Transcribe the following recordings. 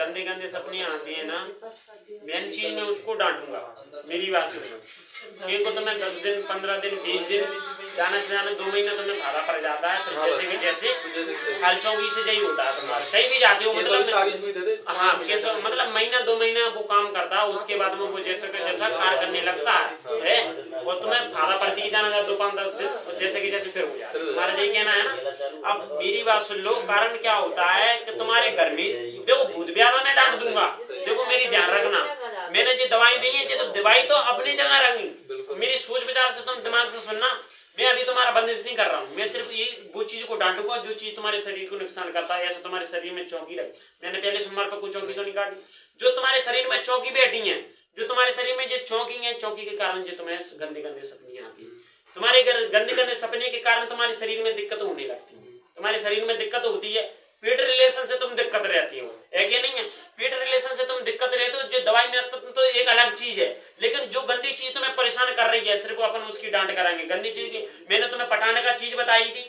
गंदे गंदे सपने आते हैं ना, मेन चीज में उसको डांटूंगा। मेरी बात सुनो, ठीक को तुम्हें 10 दिन 15 दिन 20 दिन जाने से जाने 2 महीने तुम्हें भाड़ा पड़ जाता है, तो जैसे कि जैसे हर चौकी से यही होता है तुम्हारे, कहीं भी जाते हो मतलब हाँ कैसे मतलब महीना 2 महीना वो काम करता है, उसके बाद में वो जैसा जैसा कार्य करने लगता है और तुम्हें भाड़ा पड़ती जाना 2-5-10 दिन जैसे कि जैसे फिर हो जाता है। तुम्हारा यही कहना है ना। अब मेरी बात सुन लो, कारण क्या होता है कि तुम्हारे घर में देखो भूत ब्यादा में डांट दूंगा, देखो मेरी ध्यान रखना, मैंने जो दवाई दी है तो दवाई तो अपनी जगह रखी, मेरी सोच विचार से तुम दिमाग से सुनना, मैं अभी तुम्हारा बंदिश नहीं कर रहा हूँ, मैं सिर्फ ये वो चीज को डांटूंगा जो चीज तुम्हारे शरीर को नुकसान करता है। ऐसा तुम्हारे शरीर में चौकी रखी, मैंने पहले सोमवार पर कोई चौकी तो नहीं काटी, जो तुम्हारे शरीर में चौकी बैठी है, जो तुम्हारे शरीर में जो चौकी है, चौकी के कारण जो तुम्हें गंदे गंदे सपने आती है, तुम्हारे गंदे गंदे सपने के कारण तुम्हारे शरीर में दिक्कत होने लगती है, तुम्हारे शरीर में दिक्कत होती है, पेट रिलेशन से तुम दिक्कत रहती हो, है कि नहीं है? पेट रिलेशन से तुम दिक्कत रहते हो, जो दवाई में तो एक अलग चीज है, लेकिन जो गंदी चीज तुम्हें परेशान कर रही है सिर्फ अपन उसकी डांट कराएंगे। गंदी चीज की मैंने तुम्हें पटाने का चीज बताई थी,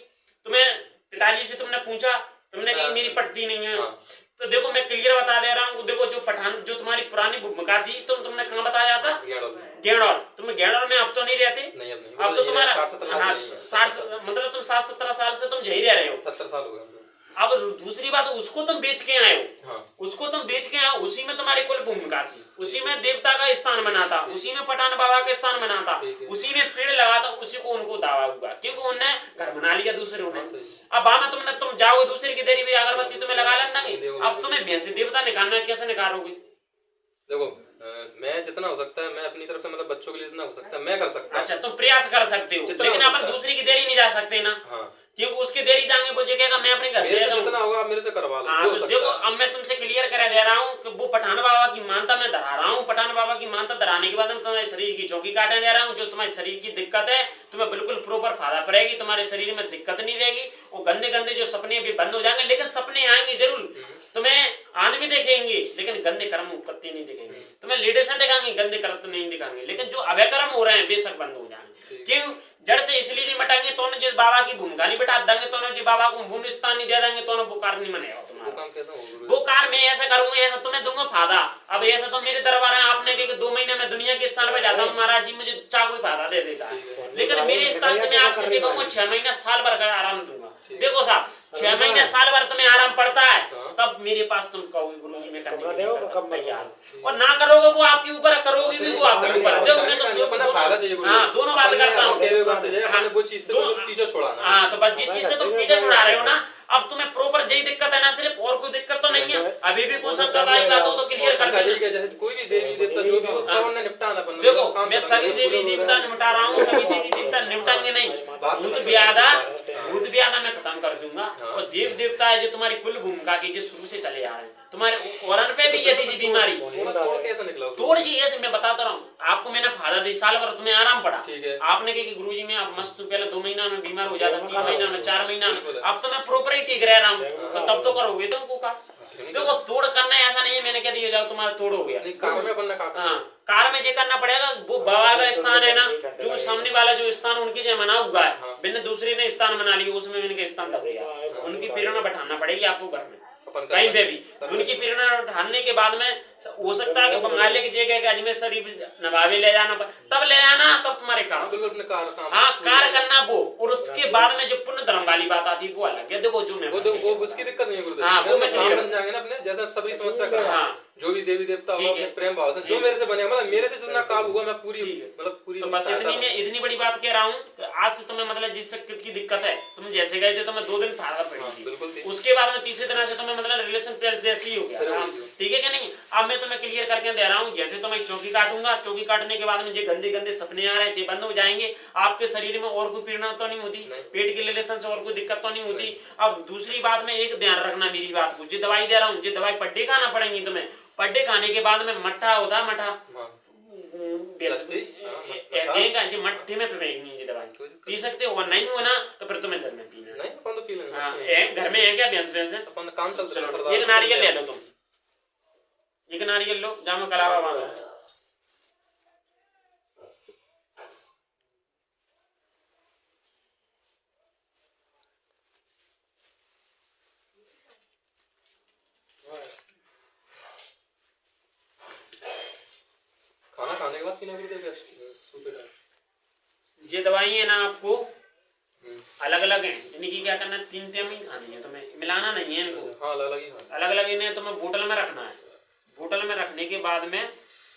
तुम्हें पिताजी से तुमने पूछा, तुमने कही मेरी पटती नहीं है, तो देखो मैं क्लियर बता दे रहा हूँ, देखो जो पठान जो तुम्हारी पुरानी भूमिका थी तुमने कहाँ बताया था? गेड़ौल। तुम गेड़ौल में अब तो नहीं रहते, अब तो तुम्हारा हाँ 60 मतलब तुम 60-70 साल से तुम यही रह रहे हो, 70 साल हो गए। अब दूसरी बात, उसको तुम बेच के आए हो, हाँ। उसको तुम बेच के आए, उसी में तुम्हारी कुल भूमिका थी, उसी में देवता का स्थान बना था, उसी में पठान बाबा का स्थान बना था, उसी में पेड़ लगा था, उसी को उनको दावा हुआ क्योंकि उन्होंने घर बना लिया दूसरे ने। अब बामा तुम जाओगे दूसरे की देरी में अगरबत्ती तुम्हें लगा लेना, अब तुम्हें भैंस देवता निकालना है, कैसे निकालोगे? देखो मैं जितना हो सकता है मैं अपनी तरफ से मतलब बच्चों के लिए जितना हो सकता है मैं कर सकता हूं। अच्छा तुम प्रयास कर सकते हो, लेकिन अपन दूसरी की देरी नहीं जा सकते ना। हाँ। क्योंकि उसकी देरी जाएंगे वो जगह मैं अपने घर से जितना होगा मेरे से करवा लो। देखो अब मैं तुमसे क्लियर करा दे रहा हूँ कि वो पठान बाबा की मानता मैं धरा रहा हूँ, पठान बाबा की मानता धराने के बाद मैं तुम्हारे शरीर की चौकी काटने दे रहा हूँ, जो तुम्हारे शरीर की दिक्कत है तुम्हें बिल्कुल प्रॉपर फायदा पड़ेगी, तुम्हारे शरीर में दिक्कत नहीं रहेगी, वो गंदे गंदे जो सपने भी बंद हो जाएंगे, लेकिन सपने आएंगे जरूर, तुम्हें आदमी देखेंगे लेकिन गंदे कर्म कत्ते नहीं दिखेंगे, तुम्हें लेडीज दिखाएंगे गंदे कर्म नहीं दिखाएंगे, लेकिन जो अभय कर्म हो रहे हैं बेशक बंद हो जाएंगे। क्यों? जड़ से इसलिए नहीं बटाएंगे तो जिस बाबा की भूमिका नहीं बिठा देंगे, तो जिस बाबा को भूमि स्थान नहीं दे देंगे तो वो कार्य नहीं बनेगा तुम्हारा। वो कार्य मैं ऐसा करूंगा, ऐसा तुम्हें दूंगा फायदा। अब ऐसा तो मेरे दरबार है, आपने कि 2 महीने में दुनिया के स्थान पे जाता हूँ, महाराज जी मुझे चाह कोई फायदा दे देता है, लेकिन मेरे स्थान से मैं आपसे देखूंगा 6 महीना साल भर का आराम दूंगा। देखो साहब 6 महीने साल भर तुम्हें आराम पड़ता है, तब मेरे पास तुम कहोगे गुरु जी मैं करने के लिए तैयार, और ना करोगे वो आपके ऊपर, करोगे भी वो आपके ऊपर। देखो मैं तो हाँ दोनों बात करता हूँ, हाँ तो बस जिस चीज से तुम पीछे छुड़ा रहे हो ना, अब तुम्हें प्रॉपर यही दिक्कत है ना, सिर्फ और कोई दिक्कत तो नहीं है। अभी भी कुछ शंका आएगा तो क्लियर कर देना, कोई भी देवी देवता जो भी हो सब ने निपटाना। देखो मैं सभी देवी देवता निपटा रहा हूँ, सभी देवी देवता निपटाएंगे नहीं, भूत ब्यादा मैं खत्म कर दूंगा, और देव देवता है जो तुम्हारी कुल भूमिका की जो शुरू से चले आ रहे हैं, तुम्हारे औरन पे भी यदि जी बीमारी तोड़ जी ऐसे मैं बताता रहा हूँ आपको, मैंने फायदा दी, साल भर तुम्हें आराम पड़ा, आपने कहा कि गुरुजी मैं अब मस्त पहले 2 महीना में बीमार हो जाता, 3 महीना में 4 महीना में, अब तो मैं प्रॉपर ही ठीक रह रहा हूँ, तो तब तो करोगे तुमको का। देखो तोड़ करना ऐसा नहीं है मैंने कह दिया जाओ तुम्हारा तोड़ हो गया, कार में जो करना पड़ेगा, वो बाबा का स्थान है ना, जो सामने वाला जो स्थान उनकी जो मना हुआ है, मैंने दूसरी ने स्थान बना लिया, उसमें मैंने स्थान दब दिया, उनकी प्रेरणा बैठाना पड़ेगी आपको घर में कहीं पे भी, उनकी प्रेरणा उठाने के बाद में हो सकता है कि बंगाली की जगह अजमेर शरीफ नवाबी ले जाना, तब ले जाना, तब तुम्हारे काम हाँ कार्य करना वो, और उसके बाद में जो पुण्य धर्म वाली बात आती है वो अलग है। देखो जो मैं वो उसकी दिक्कत नहीं है, हाँ वो मैं काम बन जाएंगे ना अपने, जैसा सभी समस्या कर हाँ जो भी देवी देवता हो अपने प्रेम भाव से जो मेरे से बने, मतलब मेरे से जितना काम हुआ मैं पूरी मतलब पूरी तो बस इतनी बड़ी बात कह रहा हूँ, आज से तुम्हें मतलब जिस की दिक्कत है, तुम जैसे गए थे तो मैं 2 दिन फायदा पड़ी, उसके बाद में तीसरे दिन से तुम्हें मतलब रिलेशन पेल से ऐसे ही हो गया, ठीक है क्या नहीं। अब मैं तुम्हें क्लियर करके दे रहा हूँ, जैसे तुम्हें चौकी काटूंगा, चौकी काटने के बाद में जो गंदे गंदे सपने आ रहे थे बंद हो जाएंगे, आपके शरीर में और कोई पीड़ा तो नहीं होती, पेट के रिलेशन से और कोई दिक्कत तो नहीं होती। अब दूसरी बात में एक ध्यान रखना मेरी बात को, जो दवाई दे रहा हूँ, जो दवाई पड्डे खाना पड़ेंगी तुम्हें, पड्डे खाने के बाद में मट्ठा होता है, मट्ठा जो मट्ठे में पीएंगे दवाई पी सकते हो, नहीं हो ना तो फिर तुम्हें घर में पीना, घर में है क्या भैंस काम चलता है। एक नारियल ले लो, तुम एक नारियल लो, जामो कलावा बांधो, पीना फिर क्या सूखे टाइम? ये दवाई है ना आपको अलग अलग है, इनकी क्या करना है 3 टाइम ही खानी है, तुम्हें मिलाना नहीं है इनको। हाँ अलग अलग ही खाना। अलग अलग इन्हें तुम्हें बोतल में रखना है। बोतल में रखने के बाद में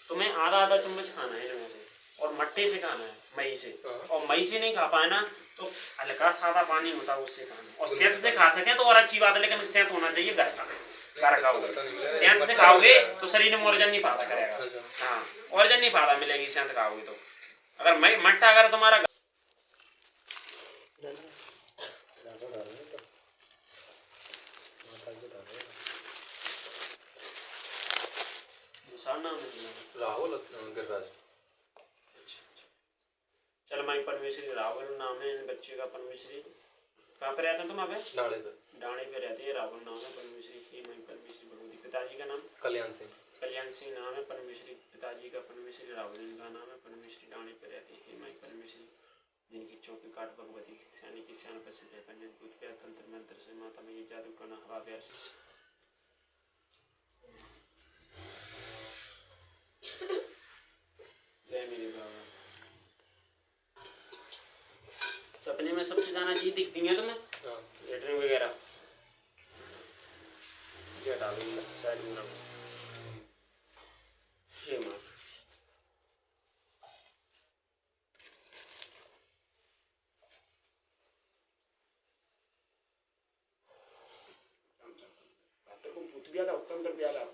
तुम्हें आधा आधा चम्मच खाना है इनमें से, और मट्टे से खाना है, मई से। और मई से नहीं खा पाए ना तो हल्का सादा पानी होता है उससे खाना, और सेंध से खा सके तो और अच्छी बात है, लेकिन सेंध होना चाहिए घर का। घर का सेंध से खाओगे तो शरीर में ओरिजन नहीं फायदा करेगा। हाँ ओरिजन नहीं फायदा मिलेगी सेंध खाओगे तो। अगर मट्टा अगर तुम्हारा राहुल गिरिराज। चल मैं परमेश्वरी राहुल नाम है बच्चे का। परमेश्वरी कहाँ पे रहते हैं तुम? अबे डाणे पे। डाणे पे रहते हैं। राहुल नाम है। परमेश्वरी ही मैं परमेश्वरी भगवती। पिताजी का नाम कल्याण सिंह। कल्याण सिंह नाम है। परमेश्वरी पिताजी का। परमेश्वरी राहुल इनका नाम है। परमेश्वरी डाणे पे रहते हैं। ही मैं परमेश्वरी जिनकी चौकी काट भगवती सैनी की सैन पर से पंजन भूत प्यार तंत्र मंत्र से माता में ये जादू करना हवा प्यार से। जय मेरे बाबा। सपने में सबसे ज्यादा चीज दिखती है तुम्हें? लेटरिन वगैरह हटा दूंगा साइड में रखो। हे माँ भूत भी आता उत्तम तर भी आता।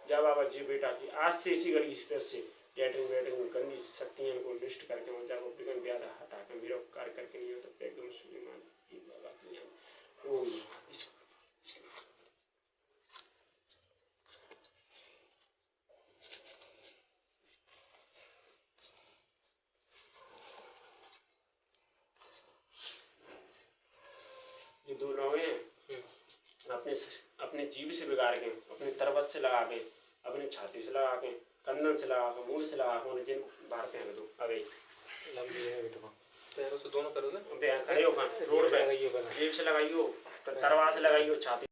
जा बाबा जी बेटा की आज से इसी घड़ी फिर से लेटरिन वेटरिन गंदी शक्तियां को लिस्ट करके वहाँ जाकर बिगन प्यादा हटा कर मेरा उपकार करके नहीं हो तो एकदम सुलेमान बाबा की ओम इसको ये दो लोग हैं अपने अपने जीभ से बिगाड़ के, अपने तरबत से लगा के, अपने छाती से लगा के, कंधन से लगा के, मुंह से लगा के उन्हें जिन बाहर फेंक दो। अबे लंबी है तो पैरों से दोनों पैरों से खड़े होकर रोड पे जीभ से लगाइयो, तरवा से लगाइयो, छाती